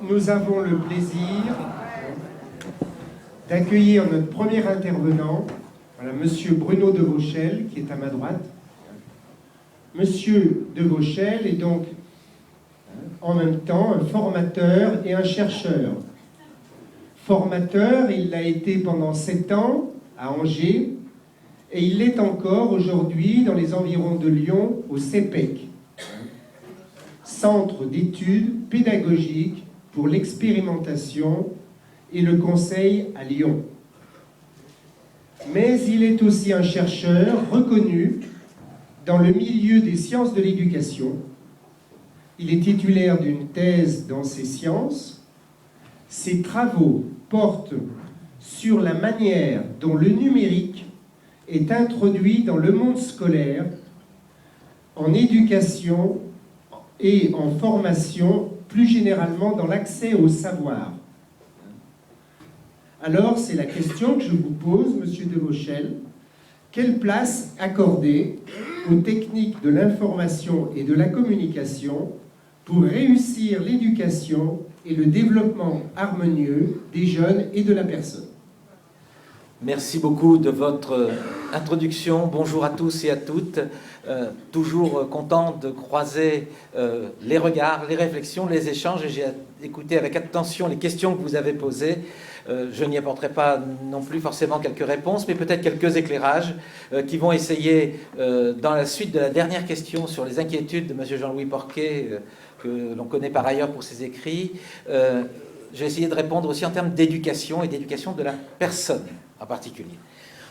nous avons le plaisir d'accueillir notre premier intervenant, voilà, Monsieur Bruno de Vauchel, qui est à ma droite. Monsieur de Vauchel est donc en même temps un formateur et un chercheur. Formateur, il l'a été pendant 7 ans à Angers, et il l'est encore aujourd'hui dans les environs de Lyon, au CEPEC, Centre d'études pédagogiques pour l'expérimentation et le conseil à Lyon. Mais il est aussi un chercheur reconnu dans le milieu des sciences de l'éducation. Il est titulaire d'une thèse dans ces sciences. Ses travaux portent sur la manière dont le numérique est introduit dans le monde scolaire, en éducation et en formation, plus généralement dans l'accès au savoir. Alors, c'est la question que je vous pose, Monsieur de Vauchel. Quelle place accorder aux techniques de l'information et de la communication pour réussir l'éducation et le développement harmonieux des jeunes et de la personne? Merci beaucoup de votre introduction. Bonjour à tous et à toutes. Toujours content de croiser les regards, les réflexions, les échanges. J'ai écouté avec attention les questions que vous avez posées. Je n'y apporterai pas non plus forcément quelques réponses, mais peut-être quelques éclairages qui vont essayer, dans la suite de la dernière question sur les inquiétudes de M. Jean-Louis Porquet, que l'on connaît par ailleurs pour ses écrits, j'ai essayé de répondre aussi en termes d'éducation et d'éducation de la personne en particulier.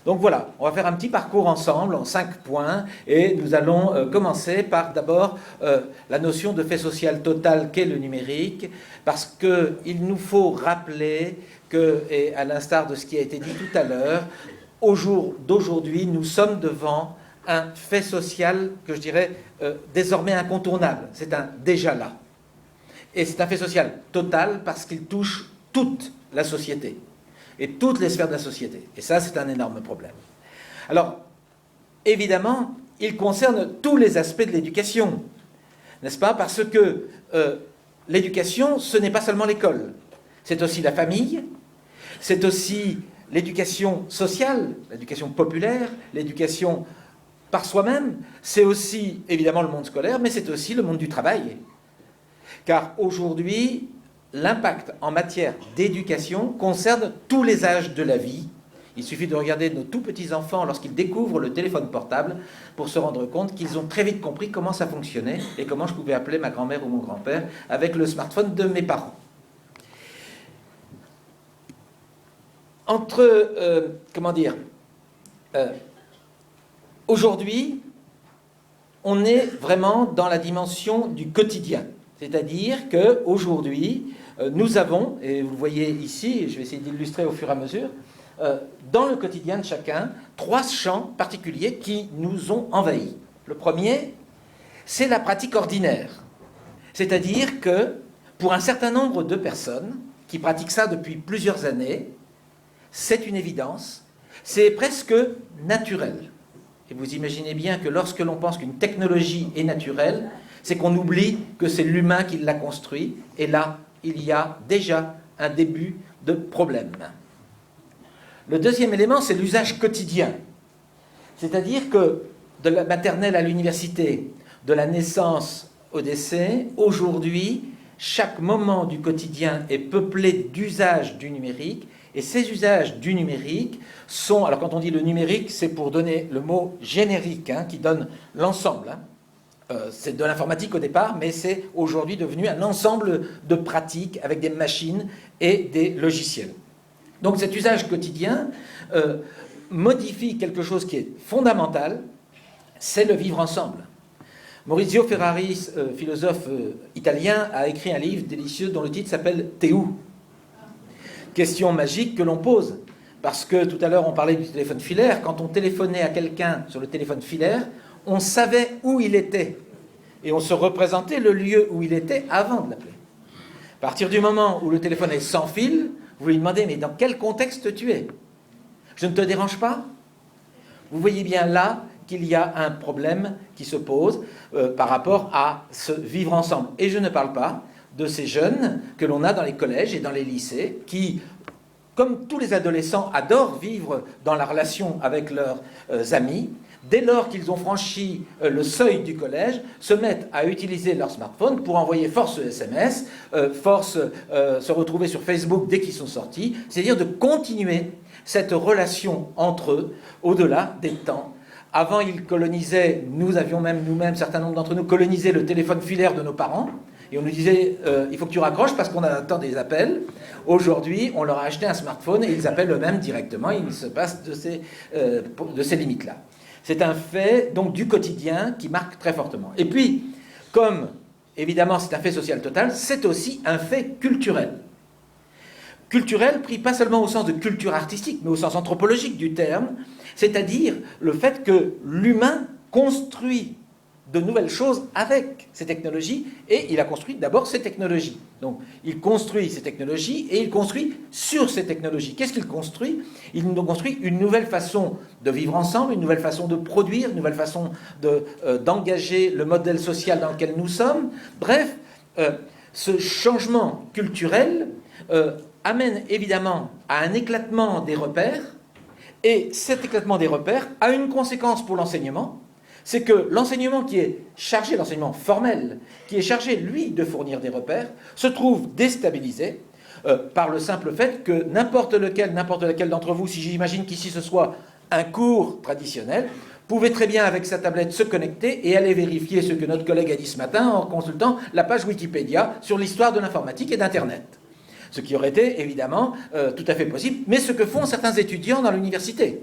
Donc voilà, on va faire un petit parcours ensemble en 5 points et nous allons commencer par d'abord la notion de fait social total qu'est le numérique, parce qu'il nous faut rappeler que, et à l'instar de ce qui a été dit tout à l'heure, au jour d'aujourd'hui, nous sommes devant un fait social que je dirais désormais incontournable. C'est un déjà là. Et c'est un fait social total parce qu'il touche toute la société et toutes les sphères de la société. Et ça, c'est un énorme problème. Alors, évidemment, il concerne tous les aspects de l'éducation, n'est-ce pas? Parce que l'éducation, ce n'est pas seulement l'école. C'est aussi la famille, c'est aussi l'éducation sociale, l'éducation populaire, l'éducation par soi-même. C'est aussi, évidemment, le monde scolaire, mais c'est aussi le monde du travail. Car aujourd'hui, l'impact en matière d'éducation concerne tous les âges de la vie. Il suffit de regarder nos tout petits enfants lorsqu'ils découvrent le téléphone portable pour se rendre compte qu'ils ont très vite compris comment ça fonctionnait et comment je pouvais appeler ma grand-mère ou mon grand-père avec le smartphone de mes parents. Aujourd'hui, on est vraiment dans la dimension du quotidien. C'est-à-dire qu'aujourd'hui, nous avons, et vous le voyez ici, et je vais essayer d'illustrer au fur et à mesure, dans le quotidien de chacun, 3 champs particuliers qui nous ont envahis. Le premier, c'est la pratique ordinaire. C'est-à-dire que pour un certain nombre de personnes qui pratiquent ça depuis plusieurs années, c'est une évidence, c'est presque naturel. Et vous imaginez bien que lorsque l'on pense qu'une technologie est naturelle, c'est qu'on oublie que c'est l'humain qui l'a construit, et là, il y a déjà un début de problème. Le deuxième élément, c'est l'usage quotidien. C'est-à-dire que de la maternelle à l'université, de la naissance au décès, aujourd'hui, chaque moment du quotidien est peuplé d'usages du numérique, et ces usages du numérique sont, alors quand on dit le numérique, c'est pour donner le mot générique, qui donne l'ensemble, c'est de l'informatique au départ, mais c'est aujourd'hui devenu un ensemble de pratiques avec des machines et des logiciels. Donc cet usage quotidien modifie quelque chose qui est fondamental, c'est le vivre ensemble. Maurizio Ferraris, philosophe italien, a écrit un livre délicieux dont le titre s'appelle « T'es où ?» Question magique que l'on pose, parce que tout à l'heure on parlait du téléphone filaire. Quand on téléphonait à quelqu'un sur le téléphone filaire, on savait où il était et on se représentait le lieu où il était avant de l'appeler. À partir du moment où le téléphone est sans fil, vous lui demandez « mais dans quel contexte tu es? Je ne te dérange pas ?» Vous voyez bien là qu'il y a un problème qui se pose par rapport à ce vivre ensemble. Et je ne parle pas de ces jeunes que l'on a dans les collèges et dans les lycées, qui, comme tous les adolescents, adorent vivre dans la relation avec leurs amis. Dès lors qu'ils ont franchi le seuil du collège, se mettent à utiliser leur smartphone pour envoyer force SMS, force se retrouver sur Facebook dès qu'ils sont sortis, c'est-à-dire de continuer cette relation entre eux au-delà des temps. Avant, ils colonisaient, nous avions même nous-mêmes, certains nombre d'entre nous, colonisé le téléphone filaire de nos parents, et on nous disait il faut que tu raccroches parce qu'on attend des appels. Aujourd'hui, on leur a acheté un smartphone et ils appellent eux-mêmes directement, ils se passent de ces limites-là. C'est un fait donc du quotidien qui marque très fortement. Et puis, comme évidemment c'est un fait social total, c'est aussi un fait culturel. Culturel pris pas seulement au sens de culture artistique, mais au sens anthropologique du terme, c'est-à-dire le fait que l'humain construit de nouvelles choses avec ces technologies, et il a construit d'abord ces technologies. Donc, il construit ces technologies et il construit sur ces technologies. Qu'est-ce qu'il construit? Il construit une nouvelle façon de vivre ensemble, une nouvelle façon de produire, une nouvelle façon d'engager le modèle social dans lequel nous sommes. Bref, ce changement culturel amène évidemment à un éclatement des repères, et cet éclatement des repères a une conséquence pour l'enseignement, c'est que l'enseignement qui est chargé, l'enseignement formel, qui est chargé, lui, de fournir des repères, se trouve déstabilisé par le simple fait que n'importe lequel d'entre vous, si j'imagine qu'ici ce soit un cours traditionnel, pouvait très bien, avec sa tablette, se connecter et aller vérifier ce que notre collègue a dit ce matin en consultant la page Wikipédia sur l'histoire de l'informatique et d'Internet. Ce qui aurait été, évidemment, tout à fait possible, mais ce que font certains étudiants dans l'université.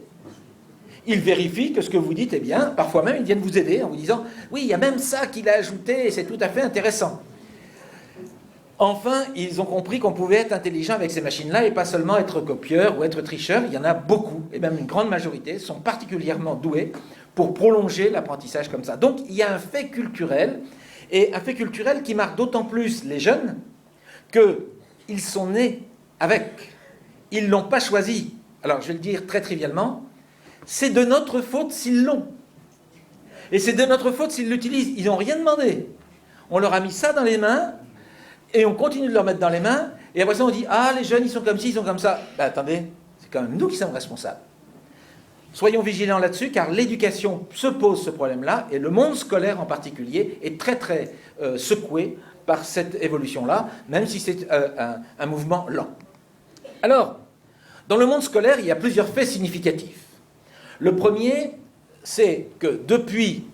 Ils vérifient que ce que vous dites est bien, parfois même ils viennent vous aider en vous disant « Oui, il y a même ça qu'il a ajouté et c'est tout à fait intéressant ». Enfin, ils ont compris qu'on pouvait être intelligent avec ces machines-là et pas seulement être copieur ou être tricheur. Il y en a beaucoup, et même une grande majorité, sont particulièrement doués pour prolonger l'apprentissage comme ça. Donc, il y a un fait culturel, et un fait culturel qui marque d'autant plus les jeunes qu'ils sont nés avec. Ils ne l'ont pas choisi. Alors, je vais le dire très trivialement, c'est de notre faute s'ils l'ont. Et c'est de notre faute s'ils l'utilisent. Ils n'ont rien demandé. On leur a mis ça dans les mains, et on continue de leur mettre dans les mains, et après ça on dit « Ah, les jeunes, ils sont comme ci, ils sont comme ça. » Ben attendez, c'est quand même nous qui sommes responsables. Soyons vigilants là-dessus, car l'éducation se pose ce problème-là, et le monde scolaire en particulier est très très secoué par cette évolution-là, même si c'est un mouvement lent. Alors, dans le monde scolaire, il y a plusieurs faits significatifs. Le premier, c'est que depuis,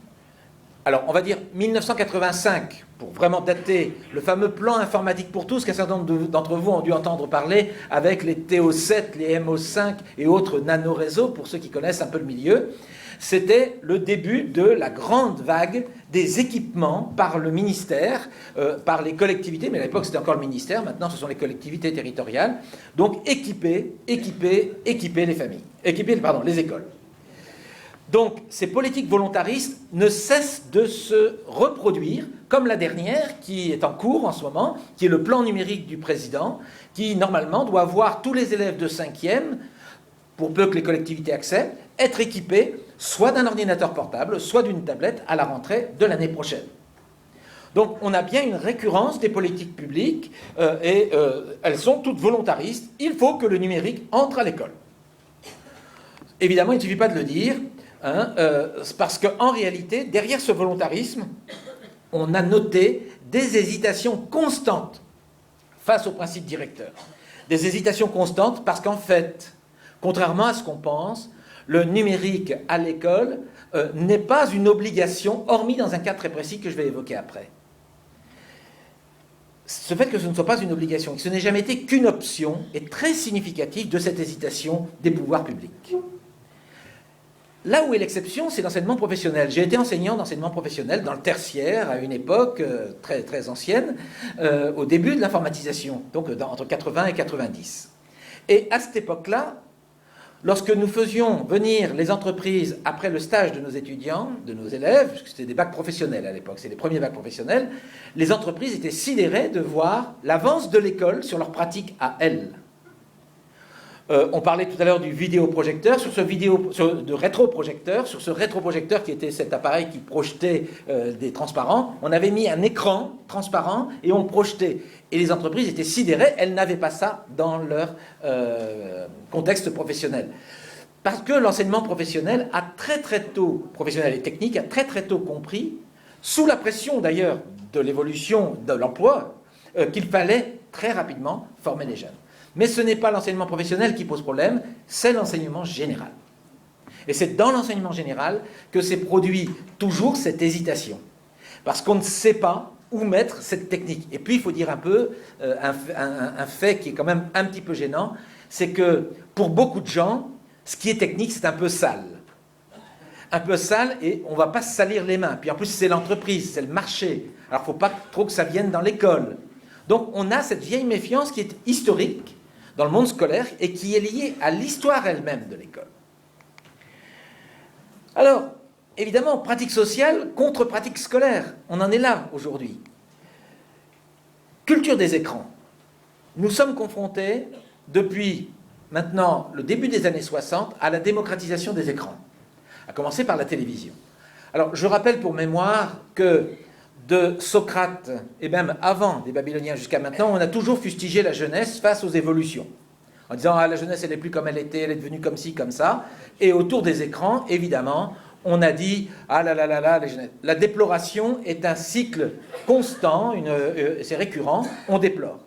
alors on va dire 1985, pour vraiment dater le fameux plan informatique pour tous qu'un certain nombre d'entre vous ont dû entendre parler avec les TO7, les MO5 et autres nanoréseaux, pour ceux qui connaissent un peu le milieu, c'était le début de la grande vague des équipements par le ministère, par les collectivités, mais à l'époque c'était encore le ministère, maintenant ce sont les collectivités territoriales, donc équiper les familles, les écoles. Donc, ces politiques volontaristes ne cessent de se reproduire, comme la dernière, qui est en cours en ce moment, qui est le plan numérique du président, qui, normalement, doit voir tous les élèves de 5e, pour peu que les collectivités acceptent, être équipés soit d'un ordinateur portable, soit d'une tablette à la rentrée de l'année prochaine. Donc, on a bien une récurrence des politiques publiques, et elles sont toutes volontaristes. Il faut que le numérique entre à l'école. Évidemment, il ne suffit pas de le dire, parce qu'en réalité, derrière ce volontarisme, on a noté des hésitations constantes face aux principes directeurs. Des hésitations constantes parce qu'en fait, contrairement à ce qu'on pense, le numérique à l'école n'est pas une obligation, hormis dans un cas très précis que je vais évoquer après. Ce fait que ce ne soit pas une obligation, que ce n'ait jamais été qu'une option, est très significatif de cette hésitation des pouvoirs publics. Là où est l'exception, c'est l'enseignement professionnel. J'ai été enseignant d'enseignement professionnel dans le tertiaire à une époque très, très ancienne, au début de l'informatisation, donc entre 80 et 90. Et à cette époque-là, lorsque nous faisions venir les entreprises après le stage de nos étudiants, de nos élèves, puisque c'était des bacs professionnels à l'époque, c'est les premiers bacs professionnels, les entreprises étaient sidérées de voir l'avance de l'école sur leurs pratiques à elles. On parlait tout à l'heure du vidéoprojecteur, de rétroprojecteur. Sur ce rétroprojecteur qui était cet appareil qui projetait des transparents, on avait mis un écran transparent et on projetait. Et les entreprises étaient sidérées, elles n'avaient pas ça dans leur contexte professionnel. Parce que l'enseignement professionnel a très très tôt, professionnel et technique, a très très tôt compris, sous la pression d'ailleurs de l'évolution de l'emploi, qu'il fallait très rapidement former les jeunes. Mais ce n'est pas l'enseignement professionnel qui pose problème, c'est l'enseignement général. Et c'est dans l'enseignement général que s'est produit toujours cette hésitation. Parce qu'on ne sait pas où mettre cette technique. Et puis il faut dire un peu, un fait qui est quand même un petit peu gênant, c'est que pour beaucoup de gens, ce qui est technique, c'est un peu sale. Un peu sale et on ne va pas se salir les mains. Puis en plus, c'est l'entreprise, c'est le marché. Alors il ne faut pas trop que ça vienne dans l'école. Donc on a cette vieille méfiance qui est historique dans le monde scolaire et qui est liée à l'histoire elle-même de l'école. Alors, évidemment, pratique sociale contre pratique scolaire. On en est là aujourd'hui. Culture des écrans. Nous sommes confrontés depuis maintenant le début des années 60 à la démocratisation des écrans, à commencer par la télévision. Alors, je rappelle pour mémoire que de Socrate, et même avant des Babyloniens jusqu'à maintenant, on a toujours fustigé la jeunesse face aux évolutions. En disant, ah, la jeunesse, elle n'est plus comme elle était, elle est devenue comme ci, comme ça. Et autour des écrans, évidemment, on a dit, ah là là là là, la déploration est un cycle constant, c'est récurrent, on déplore.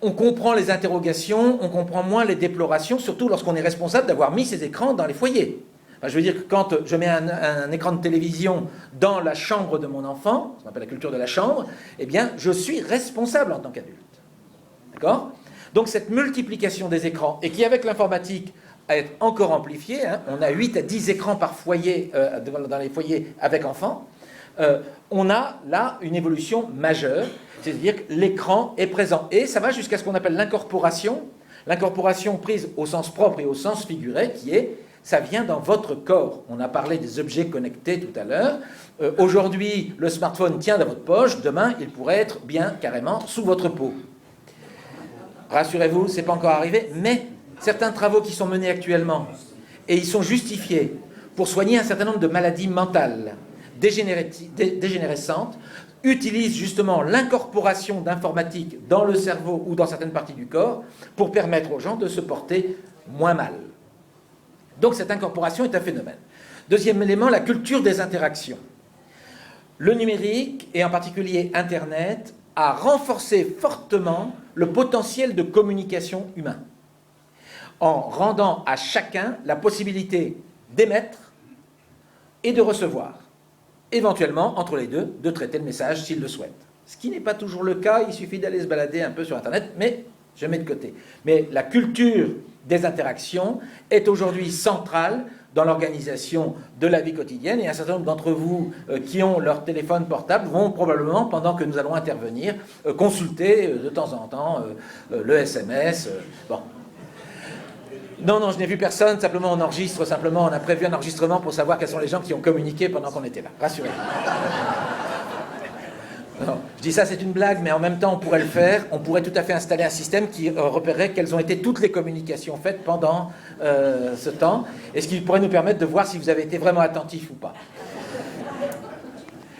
On comprend les interrogations, on comprend moins les déplorations, surtout lorsqu'on est responsable d'avoir mis ces écrans dans les foyers. Enfin, je veux dire que quand je mets un écran de télévision dans la chambre de mon enfant, ce qu'on appelle la culture de la chambre, eh bien, je suis responsable en tant qu'adulte. D'accord ? Donc cette multiplication des écrans, et qui avec l'informatique a été encore amplifiée, hein, on a 8 à 10 écrans par foyer dans les foyers avec enfants, on a là une évolution majeure, c'est-à-dire que l'écran est présent. Et ça va jusqu'à ce qu'on appelle l'incorporation prise au sens propre et au sens figuré, qui est ça vient dans votre corps. On a parlé des objets connectés tout à l'heure. Aujourd'hui, le smartphone tient dans votre poche. Demain, il pourrait être bien carrément sous votre peau. Rassurez-vous, ce n'est pas encore arrivé, mais certains travaux qui sont menés actuellement, et ils sont justifiés pour soigner un certain nombre de maladies mentales dégénérescentes, utilisent justement l'incorporation d'informatique dans le cerveau ou dans certaines parties du corps pour permettre aux gens de se porter moins mal. Donc cette incorporation est un phénomène. Deuxième élément, la culture des interactions. Le numérique, et en particulier Internet, a renforcé fortement le potentiel de communication humain, en rendant à chacun la possibilité d'émettre et de recevoir, éventuellement, entre les deux, de traiter le message s'il le souhaite. Ce qui n'est pas toujours le cas, il suffit d'aller se balader un peu sur Internet, mais je mets de côté. Mais la culture des interactions est aujourd'hui centrale dans l'organisation de la vie quotidienne, et un certain nombre d'entre vous qui ont leur téléphone portable vont probablement, pendant que nous allons intervenir, consulter de temps en temps le SMS. Bon. Non, je n'ai vu personne, simplement on enregistre, on a prévu un enregistrement pour savoir quels sont les gens qui ont communiqué pendant qu'on était là. Rassurez-vous. Non, je dis ça, c'est une blague, mais en même temps, on pourrait le faire. On pourrait tout à fait installer un système qui repérerait quelles ont été toutes les communications faites pendant ce temps, et ce qui pourrait nous permettre de voir si vous avez été vraiment attentif ou pas.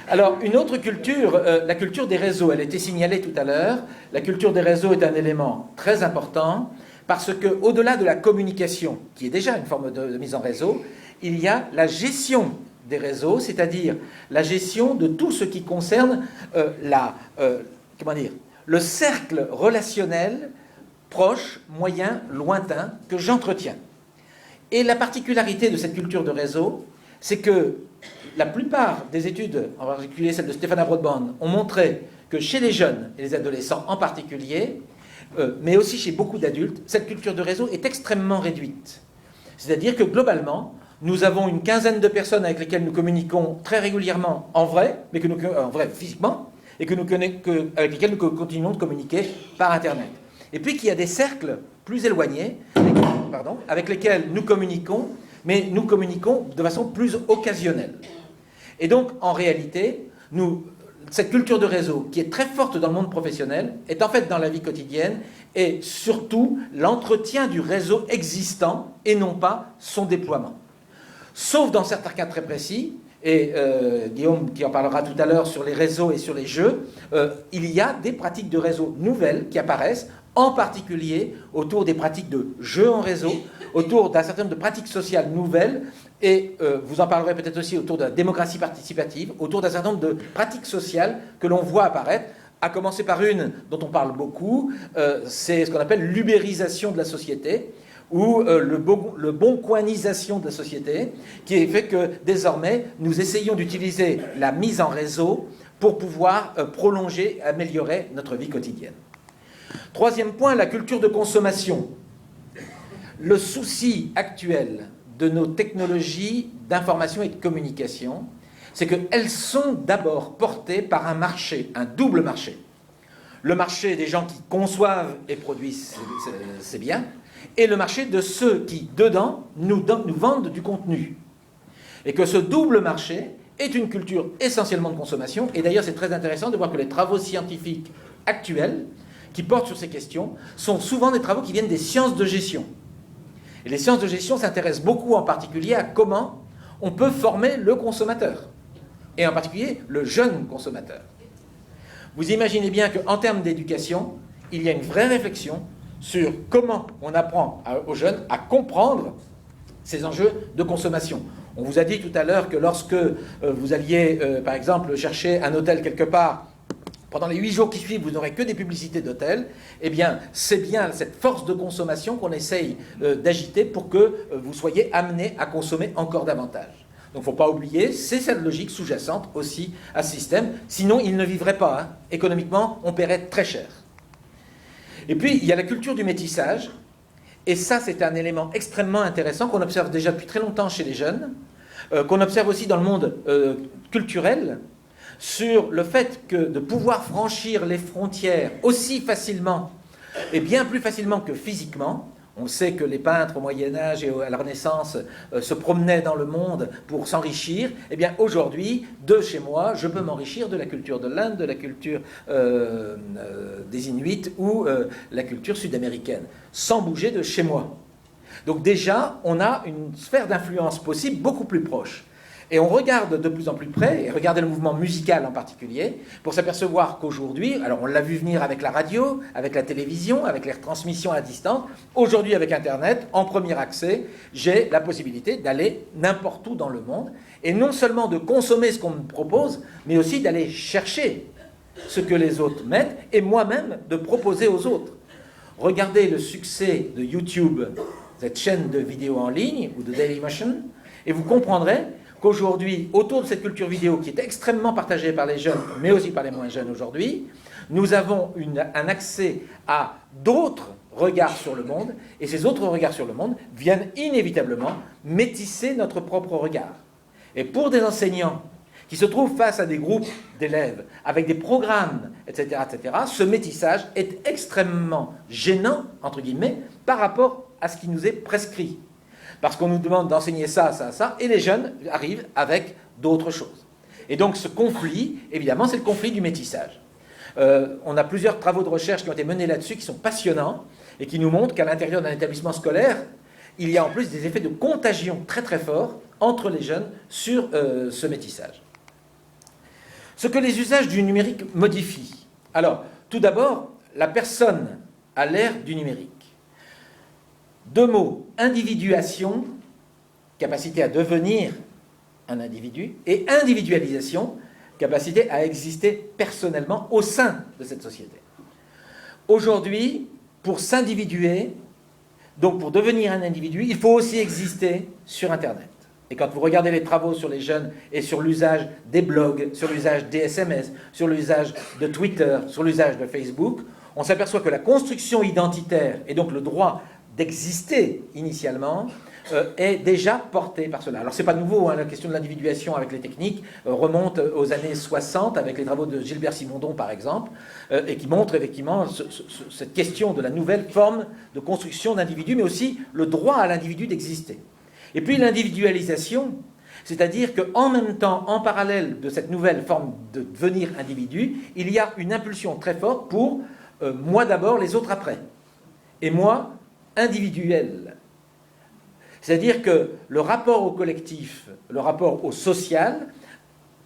Alors, une autre culture, la culture des réseaux, elle a été signalée tout à l'heure. La culture des réseaux est un élément très important, parce qu'au-delà de la communication, qui est déjà une forme de mise en réseau, il y a la gestion des réseaux, c'est-à-dire la gestion de tout ce qui concerne le cercle relationnel proche, moyen, lointain que j'entretiens. Et la particularité de cette culture de réseau, c'est que la plupart des études, en particulier celle de Stéphane Broadband, ont montré que chez les jeunes et les adolescents en particulier, mais aussi chez beaucoup d'adultes, cette culture de réseau est extrêmement réduite. C'est-à-dire que globalement, nous avons une quinzaine de personnes avec lesquelles nous communiquons très régulièrement en vrai, mais en vrai physiquement, et avec lesquelles nous continuons de communiquer par Internet. Et puis qu'il y a des cercles plus éloignés, avec lesquels nous communiquons, mais nous communiquons de façon plus occasionnelle. Et donc, en réalité, cette culture de réseau, qui est très forte dans le monde professionnel, est en fait dans la vie quotidienne et surtout l'entretien du réseau existant et non pas son déploiement. Sauf dans certains cas très précis, et Guillaume qui en parlera tout à l'heure sur les réseaux et sur les jeux, il y a des pratiques de réseau nouvelles qui apparaissent, en particulier autour des pratiques de jeux en réseau, autour d'un certain nombre de pratiques sociales nouvelles, et vous en parlerez peut-être aussi autour de la démocratie participative, autour d'un certain nombre de pratiques sociales que l'on voit apparaître, à commencer par une dont on parle beaucoup, c'est ce qu'on appelle l'ubérisation de la société, ou le boncoinisation de la société, qui fait que désormais nous essayons d'utiliser la mise en réseau pour pouvoir prolonger, améliorer notre vie quotidienne. Troisième point, la culture de consommation. Le souci actuel de nos technologies d'information et de communication, c'est qu'elles sont d'abord portées par un marché, un double marché. Le marché des gens qui conçoivent et produisent ces biens, et le marché de ceux qui, dedans, nous vendent du contenu. Et que ce double marché est une culture essentiellement de consommation, et d'ailleurs c'est très intéressant de voir que les travaux scientifiques actuels qui portent sur ces questions sont souvent des travaux qui viennent des sciences de gestion. Et les sciences de gestion s'intéressent beaucoup en particulier à comment on peut former le consommateur, et en particulier le jeune consommateur. Vous imaginez bien qu'en termes d'éducation, il y a une vraie réflexion sur comment on apprend aux jeunes à comprendre ces enjeux de consommation. On vous a dit tout à l'heure que lorsque vous alliez, par exemple, chercher un hôtel quelque part, pendant les 8 jours qui suivent, vous n'aurez que des publicités d'hôtels, eh bien, c'est bien cette force de consommation qu'on essaye d'agiter pour que vous soyez amenés à consommer encore davantage. Donc il ne faut pas oublier, c'est cette logique sous-jacente aussi à ce système, sinon il ne vivrait pas. Hein. Économiquement, on paierait très cher. Et puis, il y a la culture du métissage, et ça, c'est un élément extrêmement intéressant qu'on observe déjà depuis très longtemps chez les jeunes, qu'on observe aussi dans le monde culturel, sur le fait que de pouvoir franchir les frontières aussi facilement, et bien plus facilement que physiquement. On sait que les peintres au Moyen-Âge et à la Renaissance se promenaient dans le monde pour s'enrichir. Eh bien, aujourd'hui, de chez moi, je peux m'enrichir de la culture de l'Inde, de la culture des Inuits ou la culture sud-américaine, sans bouger de chez moi. Donc déjà, on a une sphère d'influence possible beaucoup plus proche. Et on regarde de plus en plus près, et regardez le mouvement musical en particulier, pour s'apercevoir qu'aujourd'hui, alors on l'a vu venir avec la radio, avec la télévision, avec les retransmissions à distance, aujourd'hui avec Internet, en premier accès, j'ai la possibilité d'aller n'importe où dans le monde, et non seulement de consommer ce qu'on me propose, mais aussi d'aller chercher ce que les autres mettent, et moi-même de proposer aux autres. Regardez le succès de YouTube, cette chaîne de vidéos en ligne, ou de Dailymotion, et vous comprendrez qu'aujourd'hui, autour de cette culture vidéo qui est extrêmement partagée par les jeunes, mais aussi par les moins jeunes aujourd'hui, nous avons un accès à d'autres regards sur le monde, et ces autres regards sur le monde viennent inévitablement métisser notre propre regard. Et pour des enseignants qui se trouvent face à des groupes d'élèves avec des programmes, etc., ce métissage est extrêmement gênant, entre guillemets, par rapport à ce qui nous est prescrit. Parce qu'on nous demande d'enseigner ça, ça, ça, et les jeunes arrivent avec d'autres choses. Et donc ce conflit, évidemment, c'est le conflit du métissage. On a plusieurs travaux de recherche qui ont été menés là-dessus, qui sont passionnants, et qui nous montrent qu'à l'intérieur d'un établissement scolaire, il y a en plus des effets de contagion très très forts entre les jeunes sur ce métissage. Ce que les usages du numérique modifient. Alors, tout d'abord, la personne à l'ère du numérique. 2 mots, individuation, capacité à devenir un individu, et individualisation, capacité à exister personnellement au sein de cette société. Aujourd'hui, pour s'individuer, donc pour devenir un individu, il faut aussi exister sur Internet. Et quand vous regardez les travaux sur les jeunes et sur l'usage des blogs, sur l'usage des SMS, sur l'usage de Twitter, sur l'usage de Facebook, on s'aperçoit que la construction identitaire, et donc le droit d'exister initialement, est déjà porté par cela. Alors c'est pas nouveau, hein, la question de l'individuation avec les techniques remonte aux années 60 avec les travaux de Gilbert Simondon par exemple, et qui montrent effectivement cette question de la nouvelle forme de construction d'individus, mais aussi le droit à l'individu d'exister. Et puis l'individualisation, C'est-à-dire qu'en même temps, en parallèle de cette nouvelle forme de devenir individu, il y a une impulsion très forte pour moi d'abord, les autres après. Et moi, individuel. C'est-à-dire que le rapport au collectif, le rapport au social,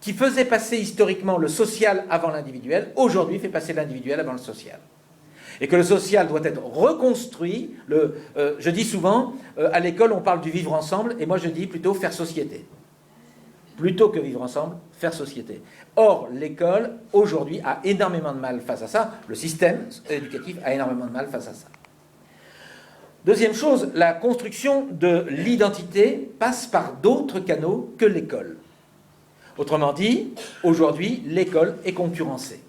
qui faisait passer historiquement le social avant l'individuel, aujourd'hui fait passer l'individuel avant le social. Et que le social doit être reconstruit. Je dis souvent, à l'école, on parle du vivre ensemble, et moi je dis plutôt faire société. Plutôt que vivre ensemble, faire société. Or, l'école, aujourd'hui, a énormément de mal face à ça. Le système éducatif a énormément de mal face à ça. Deuxième chose, la construction de l'identité passe par d'autres canaux que l'école. Autrement dit, aujourd'hui, l'école est concurrencée.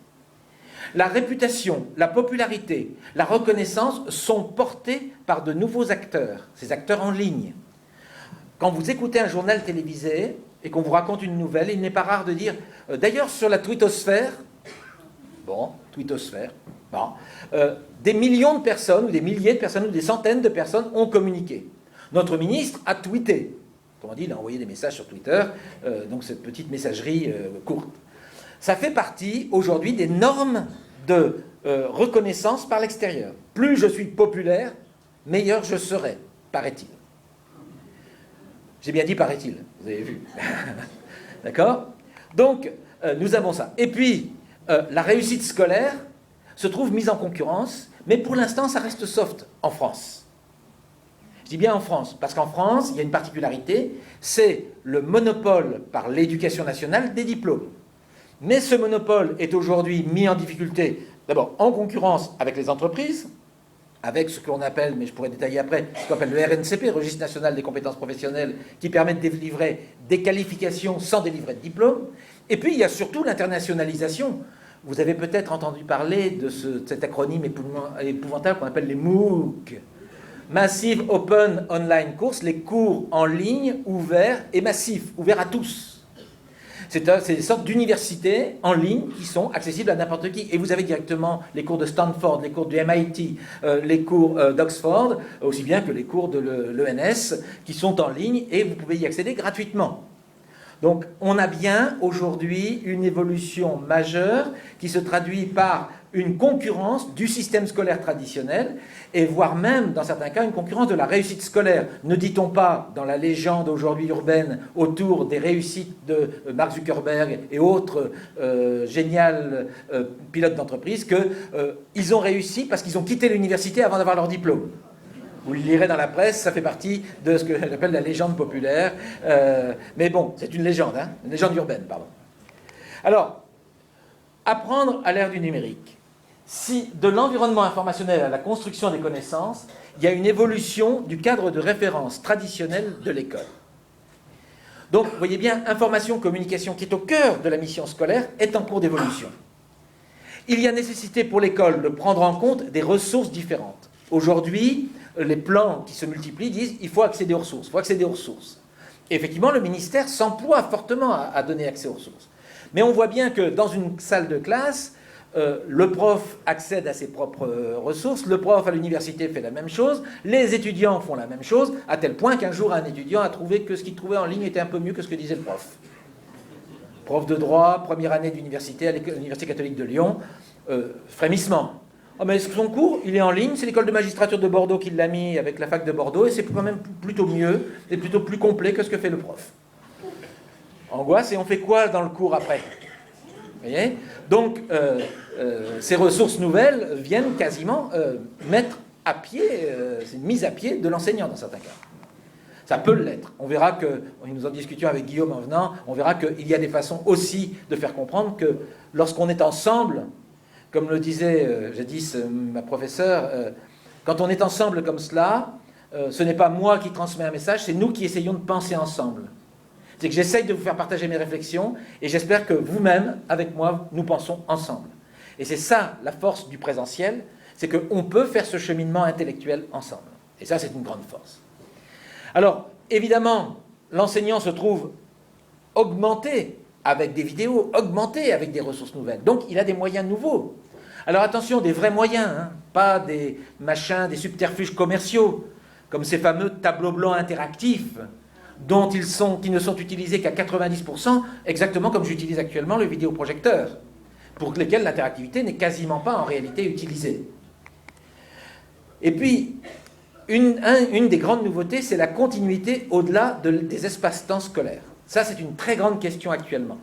La réputation, la popularité, la reconnaissance sont portées par de nouveaux acteurs, ces acteurs en ligne. Quand vous écoutez un journal télévisé et qu'on vous raconte une nouvelle, il n'est pas rare de dire d'ailleurs sur la twittosphère, des millions de personnes, ou des milliers de personnes, ou des centaines de personnes ont communiqué. Notre ministre a tweeté. Autrement dit, il a envoyé des messages sur Twitter, donc cette petite messagerie courte. Ça fait partie aujourd'hui des normes de reconnaissance par l'extérieur. Plus je suis populaire, meilleur je serai, paraît-il. J'ai bien dit paraît-il, vous avez vu. D'accord ? Donc, nous avons ça. Et puis, la réussite scolaire se trouve mise en concurrence, mais pour l'instant, ça reste soft en France. Je dis bien en France, parce qu'en France, il y a une particularité, c'est le monopole par l'éducation nationale des diplômes. Mais ce monopole est aujourd'hui mis en difficulté, d'abord en concurrence avec les entreprises, avec ce qu'on appelle, mais je pourrais détailler après, ce qu'on appelle le RNCP, Registre National des Compétences Professionnelles, qui permet de délivrer des qualifications sans délivrer de diplôme. Et puis, il y a surtout l'internationalisation. Vous avez peut-être entendu parler de cet acronyme épouvantable qu'on appelle les MOOC. Massive Open Online Course, les cours en ligne ouverts et massifs, ouverts à tous. C'est des sortes d'universités en ligne qui sont accessibles à n'importe qui. Et vous avez directement les cours de Stanford, les cours du MIT, les cours d'Oxford, aussi bien que les cours de l'ENS, qui sont en ligne et vous pouvez y accéder gratuitement. Donc on a bien aujourd'hui une évolution majeure qui se traduit par une concurrence du système scolaire traditionnel et voire même, dans certains cas, une concurrence de la réussite scolaire. Ne dit-on pas, dans la légende aujourd'hui urbaine, autour des réussites de Mark Zuckerberg et autres génial pilotes d'entreprise, qu'ils ont réussi parce qu'ils ont quitté l'université avant d'avoir leur diplôme. Vous le lirez dans la presse, ça fait partie de ce que j'appelle la légende populaire. Mais bon, c'est une légende, hein, une légende urbaine, pardon. Alors, apprendre à l'ère du numérique. Si de l'environnement informationnel à la construction des connaissances, il y a une évolution du cadre de référence traditionnel de l'école. Donc, vous voyez bien, information, communication, qui est au cœur de la mission scolaire, est en cours d'évolution. Il y a nécessité pour l'école de prendre en compte des ressources différentes. Aujourd'hui, les plans qui se multiplient disent qu'il faut accéder aux ressources, il faut accéder aux ressources. Et effectivement, le ministère s'emploie fortement à donner accès aux ressources. Mais on voit bien que dans une salle de classe, le prof accède à ses propres ressources, le prof à l'université fait la même chose, les étudiants font la même chose, à tel point qu'un jour un étudiant a trouvé que ce qu'il trouvait en ligne était un peu mieux que ce que disait le prof. Prof de droit, première année d'université à l'Université catholique de Lyon, frémissement. Oh mais son cours, il est en ligne, c'est l'école de magistrature de Bordeaux qui l'a mis avec la fac de Bordeaux, et c'est quand même plutôt mieux, et plutôt plus complet que ce que fait le prof. Angoisse, et on fait quoi dans le cours après ? Vous voyez ? Donc, ces ressources nouvelles viennent quasiment mettre à pied, c'est une mise à pied de l'enseignant dans certains cas. Ça peut l'être. On verra que, nous en discutions avec Guillaume en venant, on verra qu'il y a des façons aussi de faire comprendre que lorsqu'on est ensemble, comme le disait jadis ma professeure, quand on est ensemble comme cela, ce n'est pas moi qui transmets un message, c'est nous qui essayons de penser ensemble. C'est que j'essaye de vous faire partager mes réflexions et j'espère que vous-même, avec moi, nous pensons ensemble. Et c'est ça la force du présentiel, c'est qu'on peut faire ce cheminement intellectuel ensemble. Et ça, c'est une grande force. Alors, évidemment, l'enseignant se trouve augmenté avec des vidéos, augmenté avec des ressources nouvelles. Donc, il a des moyens nouveaux. Alors attention, des vrais moyens, hein, pas des machins, des subterfuges commerciaux, comme ces fameux tableaux blancs interactifs, qui ne sont utilisés qu'à 90%, exactement comme j'utilise actuellement le vidéoprojecteur, pour lesquels l'interactivité n'est quasiment pas en réalité utilisée. Et puis, une des grandes nouveautés, c'est la continuité au-delà des espaces-temps scolaires. Ça, c'est une très grande question actuellement.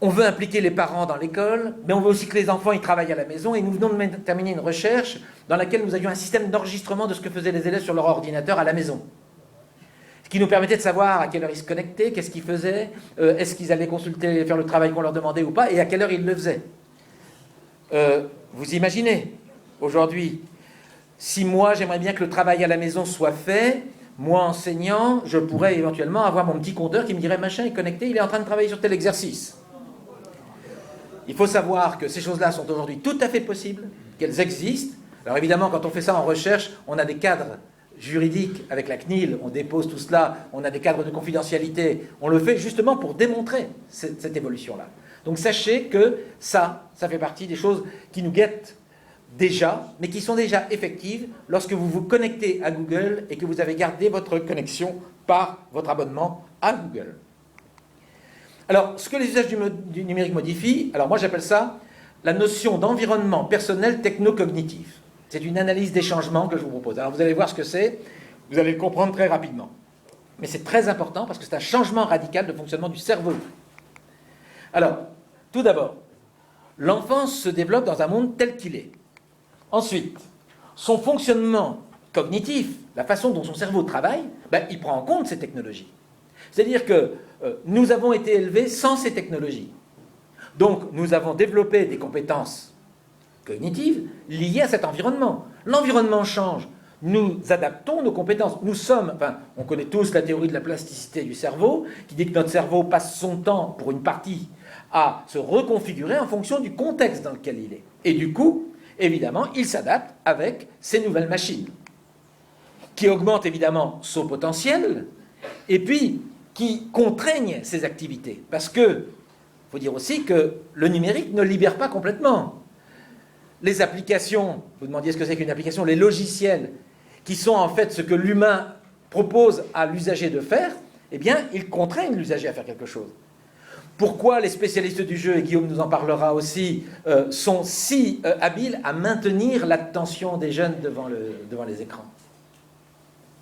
On veut impliquer les parents dans l'école, mais on veut aussi que les enfants y travaillent à la maison. Et nous venons de terminer une recherche dans laquelle nous avions un système d'enregistrement de ce que faisaient les élèves sur leur ordinateur à la maison. Ce qui nous permettait de savoir à quelle heure ils se connectaient, qu'est-ce qu'ils faisaient, est-ce qu'ils allaient consulter, faire le travail qu'on leur demandait ou pas, et à quelle heure ils le faisaient. Vous imaginez, aujourd'hui, si moi j'aimerais bien que le travail à la maison soit fait, moi enseignant, je pourrais éventuellement avoir mon petit compteur qui me dirait « machin est connecté, il est en train de travailler sur tel exercice ». Il faut savoir que ces choses-là sont aujourd'hui tout à fait possibles, qu'elles existent. Alors évidemment, quand on fait ça en recherche, on a des cadres juridiques avec la CNIL, on dépose tout cela, on a des cadres de confidentialité. On le fait justement pour démontrer cette évolution-là. Donc sachez que ça fait partie des choses qui nous guettent déjà, mais qui sont déjà effectives lorsque vous vous connectez à Google et que vous avez gardé votre connexion par votre abonnement à Google. Alors, ce que les usages du numérique modifient, alors moi j'appelle ça la notion d'environnement personnel techno-cognitif. C'est une analyse des changements que je vous propose. Alors vous allez voir ce que c'est, vous allez le comprendre très rapidement. Mais c'est très important parce que c'est un changement radical de fonctionnement du cerveau. Alors, tout d'abord, l'enfance se développe dans un monde tel qu'il est. Ensuite, son fonctionnement cognitif, la façon dont son cerveau travaille, il prend en compte ces technologies. C'est-à-dire que nous avons été élevés sans ces technologies. Donc, nous avons développé des compétences cognitives liées à cet environnement. L'environnement change. Nous adaptons nos compétences. On connaît tous la théorie de la plasticité du cerveau, qui dit que notre cerveau passe son temps, pour une partie, à se reconfigurer en fonction du contexte dans lequel il est. Et du coup, évidemment, il s'adapte avec ces nouvelles machines, qui augmentent évidemment son potentiel, et puis qui contraignent ses activités. Parce que, il faut dire aussi que le numérique ne libère pas complètement. Les applications, vous demandiez ce que c'est qu'une application, les logiciels, qui sont en fait ce que l'humain propose à l'usager de faire, eh bien, ils contraignent l'usager à faire quelque chose. Pourquoi les spécialistes du jeu, et Guillaume nous en parlera aussi, sont si habiles à maintenir l'attention des jeunes devant les écrans?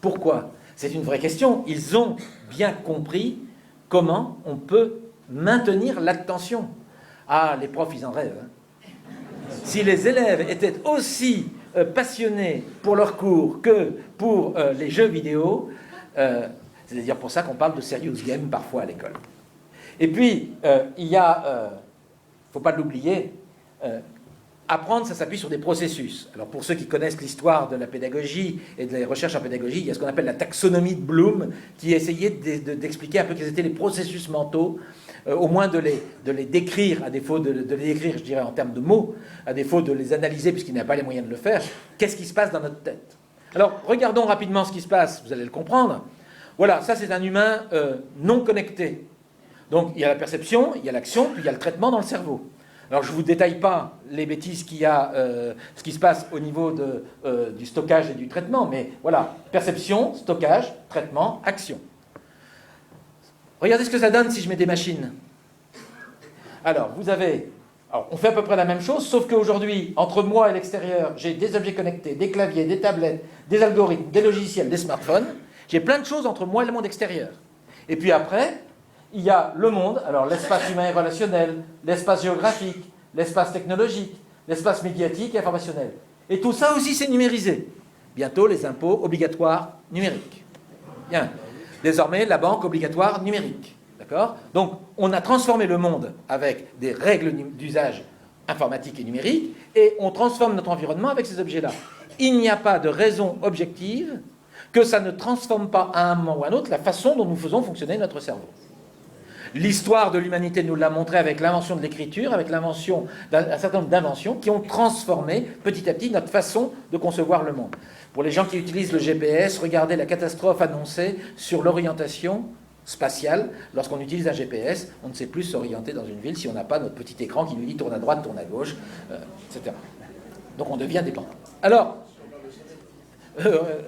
Pourquoi? C'est une vraie question. Ils ont bien compris comment on peut maintenir l'attention. Ah, les profs, ils en rêvent. Hein. Si les élèves étaient aussi passionnés pour leurs cours que pour les jeux vidéo, c'est-à-dire pour ça qu'on parle de serious game parfois à l'école. Et puis, il y a, il ne faut pas l'oublier, apprendre, ça s'appuie sur des processus. Alors, pour ceux qui connaissent l'histoire de la pédagogie et de la recherche en pédagogie, il y a ce qu'on appelle la taxonomie de Bloom, qui essayait d'expliquer un peu quels étaient les processus mentaux, au moins de les décrire, à défaut de les décrire, je dirais, en termes de mots, à défaut de les analyser, puisqu'il n'a pas les moyens de le faire. Qu'est-ce qui se passe dans notre tête? Alors, regardons rapidement ce qui se passe, vous allez le comprendre. Voilà, ça c'est un humain non connecté. Donc, il y a la perception, il y a l'action, puis il y a le traitement dans le cerveau. Alors, je ne vous détaille pas les bêtises qu'il y a, ce qui se passe au niveau du stockage et du traitement, mais voilà, perception, stockage, traitement, action. Regardez ce que ça donne si je mets des machines. Alors, on fait à peu près la même chose, sauf qu'aujourd'hui, entre moi et l'extérieur, j'ai des objets connectés, des claviers, des tablettes, des algorithmes, des logiciels, des smartphones. J'ai plein de choses entre moi et le monde extérieur. Et puis après, il y a le monde, alors l'espace humain et relationnel, l'espace géographique, l'espace technologique, l'espace médiatique et informationnel. Et tout ça aussi, c'est numérisé. Bientôt, les impôts obligatoires numériques. Bien. Désormais, la banque obligatoire numérique. D'accord ? Donc, on a transformé le monde avec des règles d'usage informatique et numérique, et on transforme notre environnement avec ces objets-là. Il n'y a pas de raison objective que ça ne transforme pas à un moment ou à un autre la façon dont nous faisons fonctionner notre cerveau. L'histoire de l'humanité nous l'a montré avec l'invention de l'écriture, avec l'invention d'un certain nombre d'inventions qui ont transformé petit à petit notre façon de concevoir le monde. Pour les gens qui utilisent le GPS, regardez la catastrophe annoncée sur l'orientation spatiale. Lorsqu'on utilise un GPS, on ne sait plus s'orienter dans une ville si on n'a pas notre petit écran qui nous dit tourne à droite, tourne à gauche, etc. Donc on devient dépendant. Alors,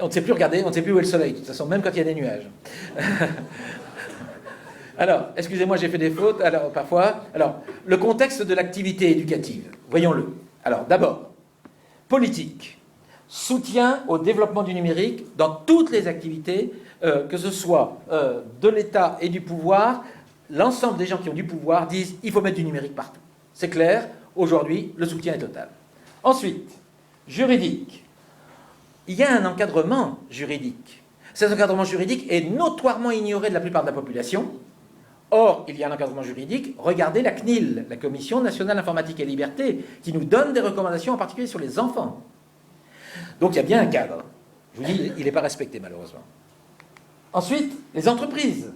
On ne sait plus regarder, on ne sait plus où est le soleil, de toute façon, même quand il y a des nuages. Alors, excusez-moi, j'ai fait des fautes, alors parfois. Alors, le contexte de l'activité éducative, voyons-le. Alors, d'abord, politique, soutien au développement du numérique dans toutes les activités, que ce soit de l'État et du pouvoir. L'ensemble des gens qui ont du pouvoir disent il faut mettre du numérique partout. C'est clair, aujourd'hui, le soutien est total. Ensuite, juridique. Il y a un encadrement juridique. Cet encadrement juridique est notoirement ignoré de la plupart de la population. Or, il y a un encadrement juridique. Regardez la CNIL, la Commission nationale informatique et liberté, qui nous donne des recommandations, en particulier sur les enfants. Donc, il y a bien un cadre. Je vous dis, il n'est pas respecté, malheureusement. Ensuite, les entreprises.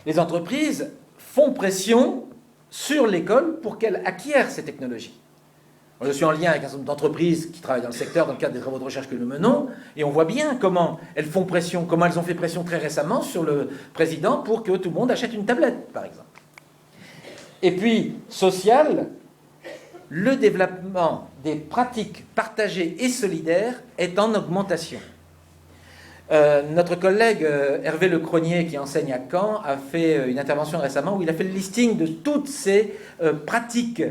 Les entreprises font pression sur l'école pour qu'elle acquiert ces technologies. Moi, je suis en lien avec un certain nombre d'entreprises qui travaillent dans le secteur, dans le cadre des travaux de recherche que nous menons, et on voit bien comment elles font pression, comment elles ont fait pression très récemment sur le président pour que tout le monde achète une tablette, par exemple. Et puis, social, le développement des pratiques partagées et solidaires est en augmentation. Notre collègue Hervé Lecronier, qui enseigne à Caen, a fait une intervention récemment où il a fait le listing de toutes ces pratiques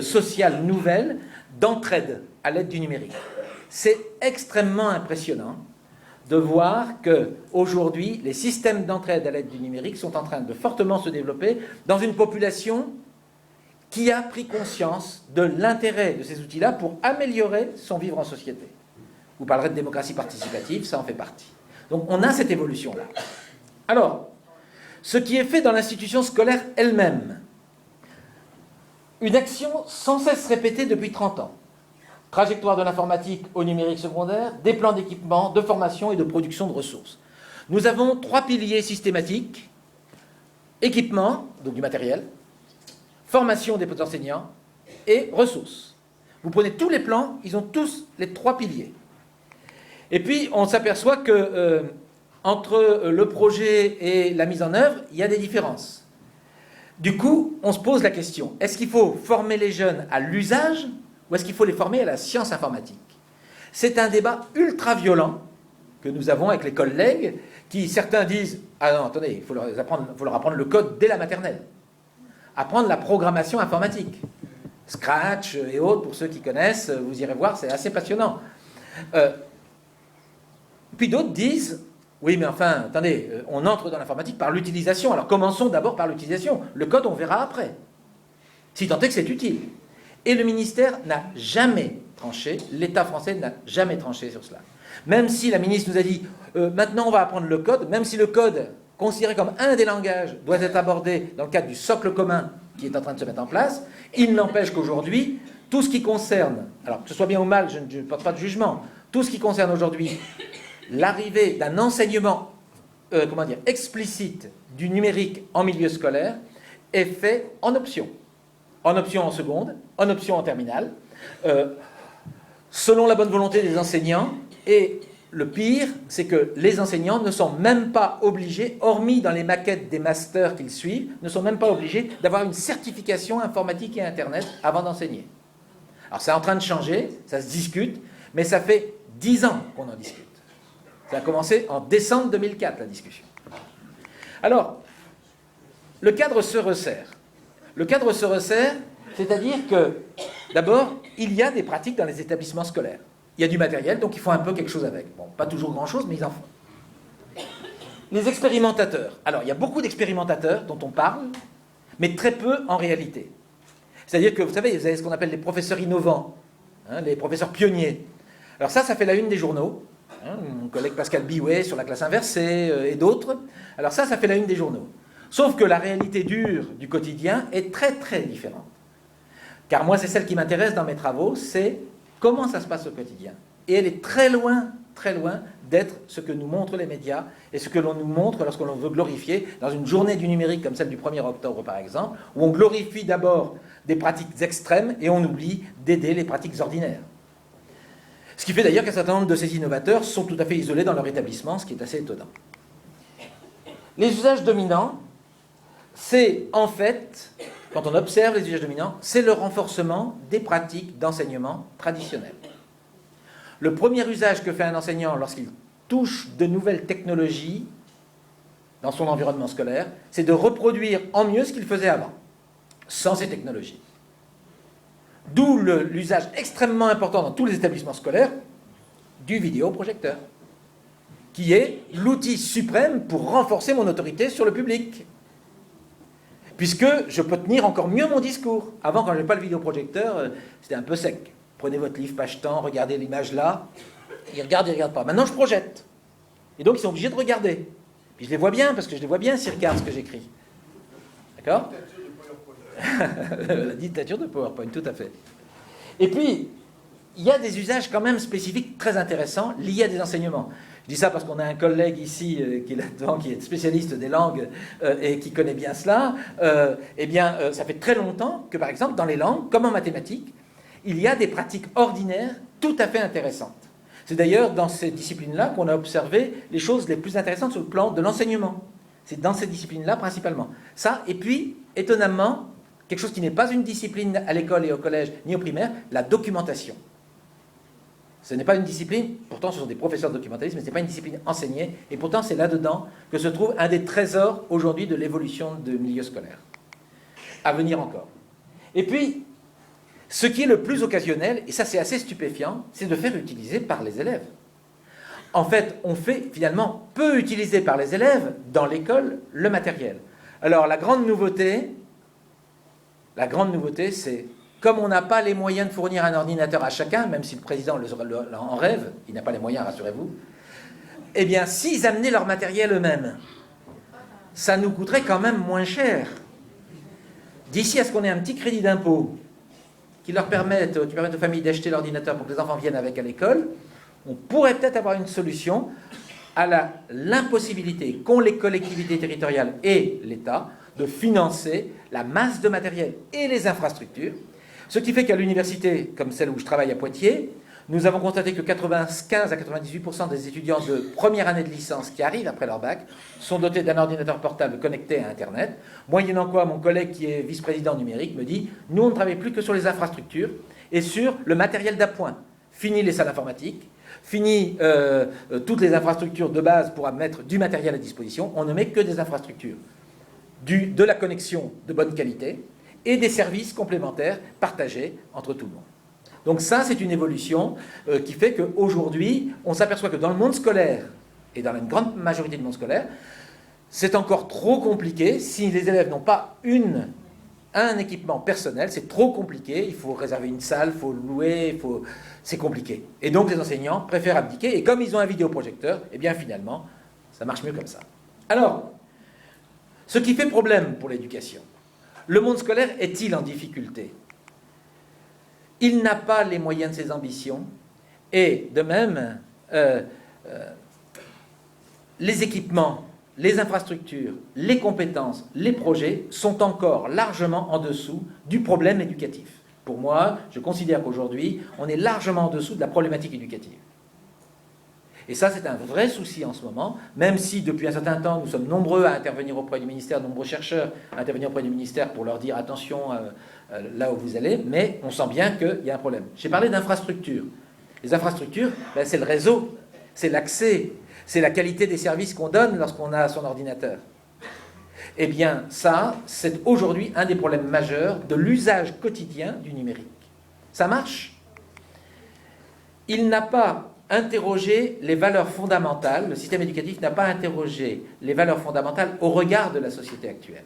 sociales nouvelles d'entraide à l'aide du numérique. C'est extrêmement impressionnant de voir qu'aujourd'hui, les systèmes d'entraide à l'aide du numérique sont en train de fortement se développer dans une population qui a pris conscience de l'intérêt de ces outils-là pour améliorer son vivre en société. Vous parlerez de démocratie participative, ça en fait partie. Donc on a cette évolution-là. Alors, ce qui est fait dans l'institution scolaire elle-même, une action sans cesse répétée depuis 30 ans. Trajectoire de l'informatique au numérique secondaire, des plans d'équipement, de formation et de production de ressources. Nous avons 3 piliers systématiques. Équipement, donc du matériel, formation des enseignants et ressources. Vous prenez tous les plans, ils ont tous les 3 piliers. Et puis, on s'aperçoit que entre le projet et la mise en œuvre, il y a des différences. Du coup, on se pose la question, est-ce qu'il faut former les jeunes à l'usage ou est-ce qu'il faut les former à la science informatique? C'est un débat ultra violent que nous avons avec les collègues qui, certains disent « Ah non, attendez, il faut leur apprendre le code dès la maternelle. Apprendre la programmation informatique. Scratch et autres, pour ceux qui connaissent, vous irez voir, c'est assez passionnant. Puis d'autres disent, oui, mais enfin, attendez, on entre dans l'informatique par l'utilisation. Alors commençons d'abord par l'utilisation. Le code, on verra après. Si tant est que c'est utile. Et le ministère n'a jamais tranché, l'État français n'a jamais tranché sur cela. Même si la ministre nous a dit, maintenant on va apprendre le code, même si le code, considéré comme un des langages, doit être abordé dans le cadre du socle commun qui est en train de se mettre en place, il n'empêche qu'aujourd'hui, tout ce qui concerne, alors que ce soit bien ou mal, je ne porte pas de jugement, tout ce qui concerne aujourd'hui l'arrivée d'un enseignement explicite du numérique en milieu scolaire est fait en option. En option en seconde, en option en terminale, selon la bonne volonté des enseignants. Et le pire, c'est que les enseignants ne sont même pas obligés, hormis dans les maquettes des masters qu'ils suivent, ne sont même pas obligés d'avoir une certification informatique et Internet avant d'enseigner. Alors c'est en train de changer, ça se discute, mais ça fait 10 ans qu'on en discute. Ça a commencé en décembre 2004, la discussion. Alors, le cadre se resserre. Le cadre se resserre, c'est-à-dire que, d'abord, il y a des pratiques dans les établissements scolaires. Il y a du matériel, donc il faut un peu quelque chose avec. Bon, pas toujours grand-chose, mais ils en font. Les expérimentateurs. Alors, il y a beaucoup d'expérimentateurs dont on parle, mais très peu en réalité. C'est-à-dire que, vous savez, vous avez ce qu'on appelle les professeurs innovants, hein, les professeurs pionniers. Alors ça fait la une des journaux. Hein, mon collègue Pascal Biouet sur la classe inversée et d'autres. Alors ça fait la une des journaux. Sauf que la réalité dure du quotidien est très très différente. Car moi, c'est celle qui m'intéresse dans mes travaux, c'est comment ça se passe au quotidien. Et elle est très loin d'être ce que nous montrent les médias et ce que l'on nous montre lorsque l'on veut glorifier dans une journée du numérique comme celle du 1er octobre par exemple, où on glorifie d'abord des pratiques extrêmes et on oublie d'aider les pratiques ordinaires. Ce qui fait d'ailleurs qu'un certain nombre de ces innovateurs sont tout à fait isolés dans leur établissement, ce qui est assez étonnant. Les usages dominants, c'est en fait, quand on observe les usages dominants, c'est le renforcement des pratiques d'enseignement traditionnelles. Le premier usage que fait un enseignant lorsqu'il touche de nouvelles technologies dans son environnement scolaire, c'est de reproduire en mieux ce qu'il faisait avant, sans ces technologies. D'où l'usage extrêmement important dans tous les établissements scolaires du vidéoprojecteur, qui est l'outil suprême pour renforcer mon autorité sur le public. Puisque je peux tenir encore mieux mon discours. Avant, quand je n'avais pas le vidéoprojecteur, c'était un peu sec. Prenez votre livre, page temps, regardez l'image là, ils regardent pas. Maintenant, je projette. Et donc, ils sont obligés de regarder. Puis je les vois bien, parce que je les vois bien s'ils regardent ce que j'écris. D'accord ? La dictature de PowerPoint, tout à fait. Et puis, il y a des usages quand même spécifiques très intéressants liés à des enseignements. Je dis ça parce qu'on a un collègue ici qui est là-dedans, qui est spécialiste des langues et qui connaît bien cela. Ça fait très longtemps que, par exemple, dans les langues, comme en mathématiques, il y a des pratiques ordinaires tout à fait intéressantes. C'est d'ailleurs dans ces disciplines-là qu'on a observé les choses les plus intéressantes sur le plan de l'enseignement. C'est dans ces disciplines-là principalement. Ça, et puis, étonnamment, quelque chose qui n'est pas une discipline à l'école et au collège, ni au primaire, la documentation. Ce n'est pas une discipline, pourtant ce sont des professeurs de documentalisme, mais ce n'est pas une discipline enseignée, et pourtant c'est là-dedans que se trouve un des trésors aujourd'hui de l'évolution de milieu scolaire. À venir encore. Et puis, ce qui est le plus occasionnel, et ça c'est assez stupéfiant, c'est de faire utiliser par les élèves. En fait, on fait finalement peu utiliser par les élèves dans l'école le matériel. Alors la grande nouveauté, c'est, comme on n'a pas les moyens de fournir un ordinateur à chacun, même si le président en rêve, il n'a pas les moyens, rassurez-vous, eh bien, s'ils amenaient leur matériel eux-mêmes, ça nous coûterait quand même moins cher. D'ici à ce qu'on ait un petit crédit d'impôt qui permette aux familles d'acheter l'ordinateur pour que les enfants viennent avec à l'école, on pourrait peut-être avoir une solution à l'impossibilité qu'ont les collectivités territoriales et l'État de financer la masse de matériel et les infrastructures. Ce qui fait qu'à l'université, comme celle où je travaille à Poitiers, nous avons constaté que 95 à 98% des étudiants de première année de licence qui arrivent après leur bac sont dotés d'un ordinateur portable connecté à Internet. Moyennant quoi, mon collègue qui est vice-président numérique me dit « Nous, on ne travaille plus que sur les infrastructures et sur le matériel d'appoint. Fini les salles informatiques, fini toutes les infrastructures de base pour mettre du matériel à disposition. On ne met que des infrastructures. De la connexion de bonne qualité et des services complémentaires partagés entre tout le monde. » Donc ça, c'est une évolution qui fait qu'aujourd'hui, on s'aperçoit que dans le monde scolaire, et dans la grande majorité du monde scolaire, c'est encore trop compliqué. Si les élèves n'ont pas un équipement personnel, c'est trop compliqué. Il faut réserver une salle, il faut louer, c'est compliqué. Et donc les enseignants préfèrent abdiquer. Et comme ils ont un vidéoprojecteur, eh bien finalement, ça marche mieux comme ça. Alors, ce qui fait problème pour l'éducation, le monde scolaire est-il en difficulté ? Il n'a pas les moyens de ses ambitions, et de même, les équipements, les infrastructures, les compétences, les projets sont encore largement en dessous du problème éducatif. Pour moi, je considère qu'aujourd'hui, on est largement en dessous de la problématique éducative. Et ça, c'est un vrai souci en ce moment, même si depuis un certain temps, nous sommes nombreux à intervenir auprès du ministère, nombreux chercheurs à intervenir auprès du ministère pour leur dire attention là où vous allez, mais on sent bien qu'il y a un problème. J'ai parlé d'infrastructures. Les infrastructures, c'est le réseau, c'est l'accès, c'est la qualité des services qu'on donne lorsqu'on a son ordinateur. Eh bien, ça, c'est aujourd'hui un des problèmes majeurs de l'usage quotidien du numérique. Ça marche. Il n'a pas interroger les valeurs fondamentales, le système éducatif n'a pas interrogé les valeurs fondamentales au regard de la société actuelle.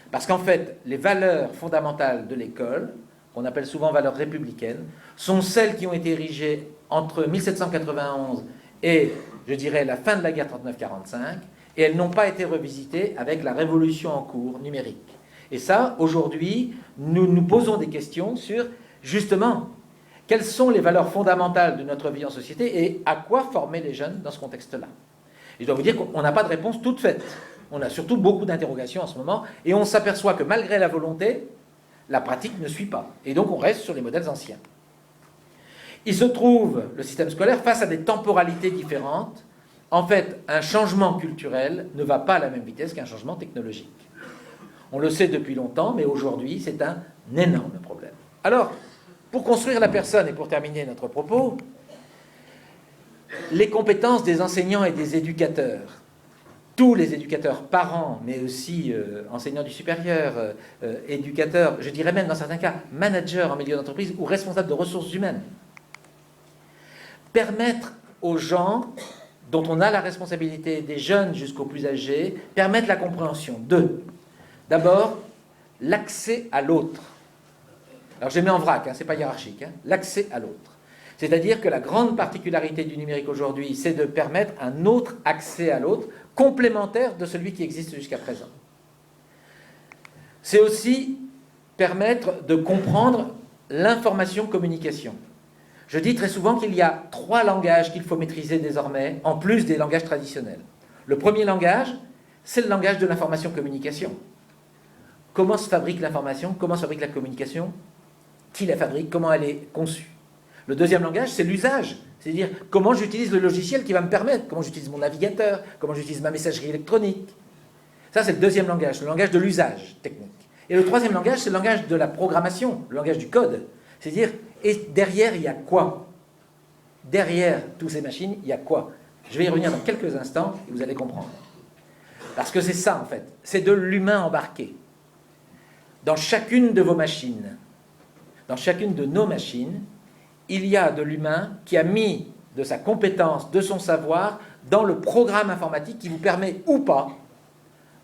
Parce qu'en fait, les valeurs fondamentales de l'école, qu'on appelle souvent valeurs républicaines, sont celles qui ont été érigées entre 1791 et, je dirais, la fin de la guerre 39-45, et elles n'ont pas été revisitées avec la révolution en cours numérique. Et ça, aujourd'hui, nous nous posons des questions sur, justement, quelles sont les valeurs fondamentales de notre vie en société et à quoi former les jeunes dans ce contexte-là. Et je dois vous dire qu'on n'a pas de réponse toute faite. On a surtout beaucoup d'interrogations en ce moment et on s'aperçoit que malgré la volonté, la pratique ne suit pas. Et donc on reste sur les modèles anciens. Il se trouve, le système scolaire, face à des temporalités différentes. En fait, un changement culturel ne va pas à la même vitesse qu'un changement technologique. On le sait depuis longtemps, mais aujourd'hui, c'est un énorme problème. Alors, pour construire la personne, et pour terminer notre propos, les compétences des enseignants et des éducateurs. Tous les éducateurs, parents, mais aussi enseignants du supérieur, éducateurs, je dirais même dans certains cas, managers en milieu d'entreprise ou responsables de ressources humaines. Permettre aux gens dont on a la responsabilité, des jeunes jusqu'aux plus âgés, permettre la compréhension de, d'abord, l'accès à l'autre. Alors je les mets en vrac, hein, c'est pas hiérarchique, hein, l'accès à l'autre. C'est-à-dire que la grande particularité du numérique aujourd'hui, c'est de permettre un autre accès à l'autre, complémentaire de celui qui existe jusqu'à présent. C'est aussi permettre de comprendre l'information-communication. Je dis très souvent qu'il y a 3 langages qu'il faut maîtriser désormais, en plus des langages traditionnels. Le premier langage, c'est le langage de l'information-communication. Comment se fabrique l'information? Comment se fabrique la communication? Qui la fabrique? Comment elle est conçue? Le deuxième langage, c'est l'usage. C'est-à-dire comment j'utilise le logiciel qui va me permettre, comment j'utilise mon navigateur, comment j'utilise ma messagerie électronique. Ça, c'est le deuxième langage, le langage de l'usage technique. Et le troisième langage, c'est le langage de la programmation, le langage du code. C'est-à-dire, et derrière, il y a quoi? Derrière toutes ces machines, il y a quoi? Je vais y revenir dans quelques instants et vous allez comprendre. Parce que c'est ça, en fait. C'est de l'humain embarqué. Dans chacune de vos machines, dans chacune de nos machines, il y a de l'humain qui a mis de sa compétence, de son savoir, dans le programme informatique qui vous permet ou pas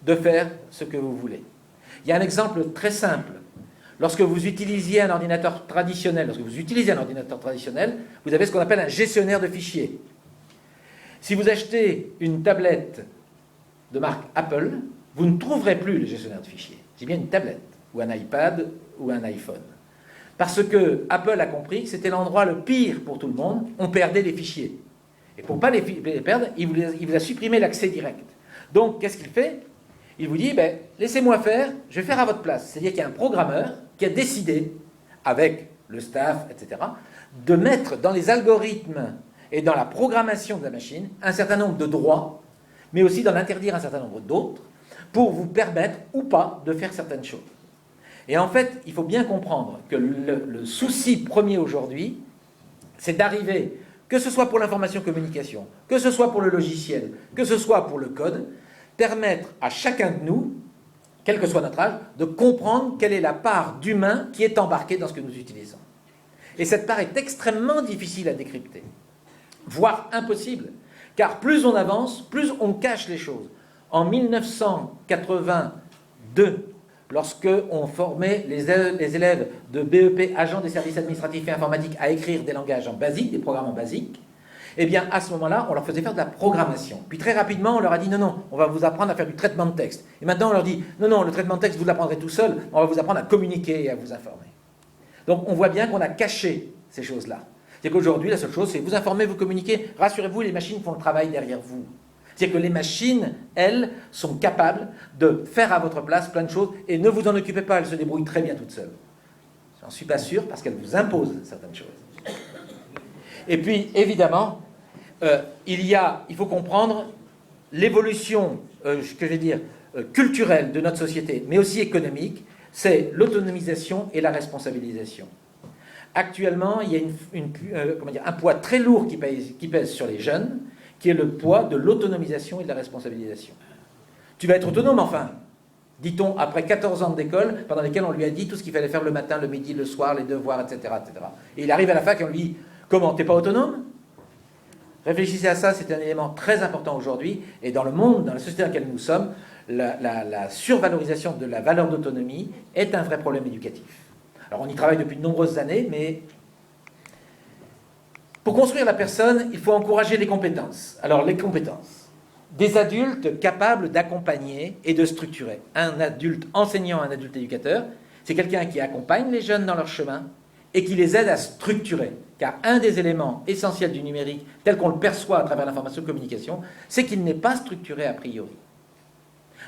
de faire ce que vous voulez. Il y a un exemple très simple. Lorsque vous utilisiez un ordinateur traditionnel, vous avez ce qu'on appelle un gestionnaire de fichiers. Si vous achetez une tablette de marque Apple, vous ne trouverez plus le gestionnaire de fichiers. C'est bien une tablette, ou un iPad, ou un iPhone. Parce que Apple a compris que c'était l'endroit le pire pour tout le monde, on perdait les fichiers. Et pour ne pas les perdre, il vous a supprimé l'accès direct. Donc, qu'est-ce qu'il fait? Il vous dit, laissez-moi faire, je vais faire à votre place. C'est-à-dire qu'il y a un programmeur qui a décidé, avec le staff, etc., de mettre dans les algorithmes et dans la programmation de la machine un certain nombre de droits, mais aussi d'en interdire un certain nombre d'autres, pour vous permettre ou pas de faire certaines choses. Et en fait, il faut bien comprendre que le souci premier aujourd'hui, c'est d'arriver, que ce soit pour l'information-communication, que ce soit pour le logiciel, que ce soit pour le code, permettre à chacun de nous, quel que soit notre âge, de comprendre quelle est la part d'humain qui est embarquée dans ce que nous utilisons. Et cette part est extrêmement difficile à décrypter, voire impossible, car plus on avance, plus on cache les choses. En 1982, lorsqu'on formait les élèves de BEP, agents des services administratifs et informatiques, à écrire des langages en basique, des programmes en basique, eh bien, à ce moment-là, on leur faisait faire de la programmation. Puis très rapidement, on leur a dit, non, on va vous apprendre à faire du traitement de texte. Et maintenant, on leur dit, non, le traitement de texte, vous l'apprendrez tout seul, on va vous apprendre à communiquer et à vous informer. Donc, on voit bien qu'on a caché ces choses-là. C'est qu'aujourd'hui, la seule chose, c'est vous informer, vous communiquer. Rassurez-vous, les machines font le travail derrière vous. C'est que les machines, elles, sont capables de faire à votre place plein de choses et ne vous en occupez pas, elles se débrouillent très bien toutes seules. J'en suis pas sûr parce qu'elles vous imposent certaines choses. Et puis, évidemment, il faut comprendre l'évolution, culturelle de notre société, mais aussi économique, c'est l'autonomisation et la responsabilisation. Actuellement, il y a un poids très lourd qui pèse sur les jeunes, qui est le poids de l'autonomisation et de la responsabilisation. Tu vas être autonome, enfin, dit-on, après 14 ans d'école, pendant lesquels on lui a dit tout ce qu'il fallait faire le matin, le midi, le soir, les devoirs, etc., etc. Et il arrive à la fac et on lui dit, comment, t'es pas autonome? Réfléchissez à ça, c'est un élément très important aujourd'hui, et dans le monde, dans la société dans laquelle nous sommes, la survalorisation de la valeur d'autonomie est un vrai problème éducatif. Alors on y travaille depuis de nombreuses années, mais pour construire la personne, il faut encourager les compétences. Alors les compétences. Des adultes capables d'accompagner et de structurer. Un adulte enseignant, un adulte éducateur, c'est quelqu'un qui accompagne les jeunes dans leur chemin et qui les aide à structurer. Car un des éléments essentiels du numérique, tel qu'on le perçoit à travers l'information-communication, c'est qu'il n'est pas structuré a priori.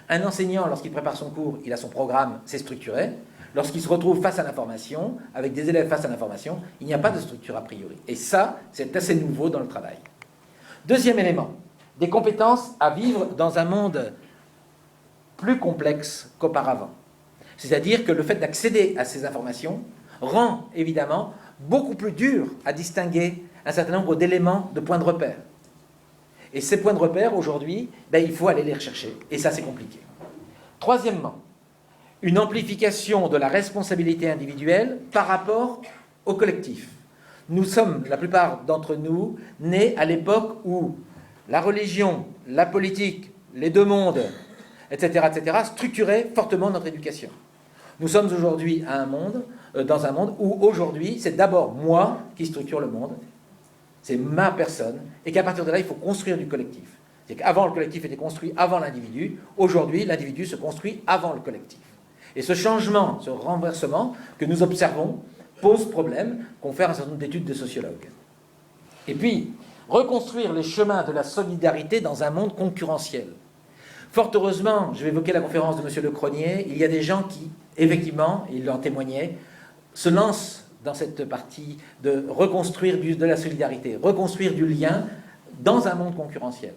Un enseignant, lorsqu'il prépare son cours, il a son programme, c'est structuré. Lorsqu'il se retrouve face à l'information, avec des élèves face à l'information, il n'y a pas de structure a priori. Et ça, c'est assez nouveau dans le travail. Deuxième élément, des compétences à vivre dans un monde plus complexe qu'auparavant. C'est-à-dire que le fait d'accéder à ces informations rend, évidemment, beaucoup plus dur à distinguer un certain nombre d'éléments de points de repère. Et ces points de repère, aujourd'hui, il faut aller les rechercher. Et ça, c'est compliqué. Troisièmement, une amplification de la responsabilité individuelle par rapport au collectif. Nous sommes, la plupart d'entre nous, nés à l'époque où la religion, la politique, les deux mondes, etc., structuraient fortement notre éducation. Nous sommes aujourd'hui dans un monde où aujourd'hui, c'est d'abord moi qui structure le monde, c'est ma personne, et qu'à partir de là, il faut construire du collectif. C'est qu'avant, le collectif était construit avant l'individu, aujourd'hui, l'individu se construit avant le collectif. Et ce changement, ce renversement que nous observons pose problème, qu'ont fait un certain nombre d'études de sociologues. Et puis, reconstruire les chemins de la solidarité dans un monde concurrentiel. Fort heureusement, je vais évoquer la conférence de M. Lecronier, il y a des gens qui, effectivement, il en témoignait, se lancent dans cette partie de reconstruire de la solidarité, reconstruire du lien dans un monde concurrentiel.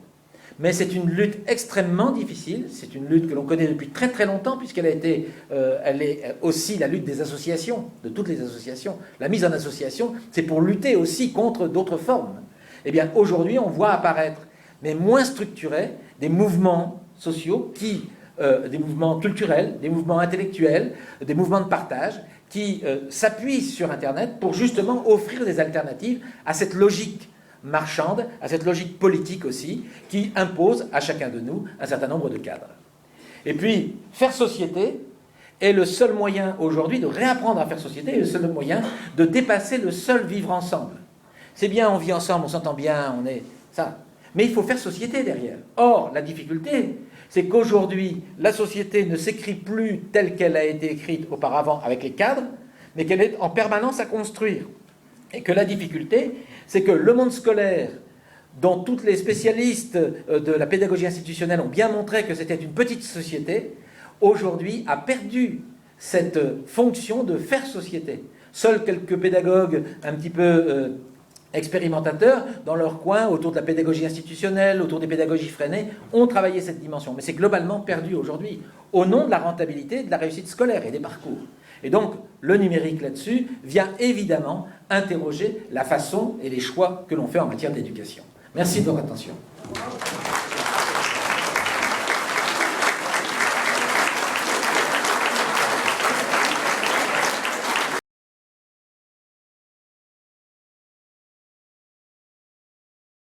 Mais c'est une lutte extrêmement difficile, c'est une lutte que l'on connaît depuis très très longtemps, puisqu'elle elle est aussi la lutte des associations, de toutes les associations. La mise en association, c'est pour lutter aussi contre d'autres formes. Eh bien, aujourd'hui, on voit apparaître, mais moins structurés, des mouvements sociaux, des mouvements culturels, des mouvements intellectuels, des mouvements de partage, qui s'appuient sur Internet pour justement offrir des alternatives à cette logique marchande, à cette logique politique aussi, qui impose à chacun de nous un certain nombre de cadres. Et puis, faire société est le seul moyen aujourd'hui de réapprendre à faire société, est le seul moyen de dépasser le seul vivre ensemble. C'est bien, on vit ensemble, on s'entend bien, on est ça. Mais il faut faire société derrière. Or, la difficulté, c'est qu'aujourd'hui, la société ne s'écrit plus telle qu'elle a été écrite auparavant avec les cadres, mais qu'elle est en permanence à construire. Et que la difficulté, c'est que le monde scolaire, dont tous les spécialistes de la pédagogie institutionnelle ont bien montré que c'était une petite société, aujourd'hui a perdu cette fonction de faire société. Seuls quelques pédagogues un petit peu expérimentateurs, dans leur coin, autour de la pédagogie institutionnelle, autour des pédagogies freinées, ont travaillé cette dimension. Mais c'est globalement perdu aujourd'hui, au nom de la rentabilité, de la réussite scolaire et des parcours. Et donc, le numérique là-dessus vient évidemment interroger la façon et les choix que l'on fait en matière d'éducation. Merci de votre attention.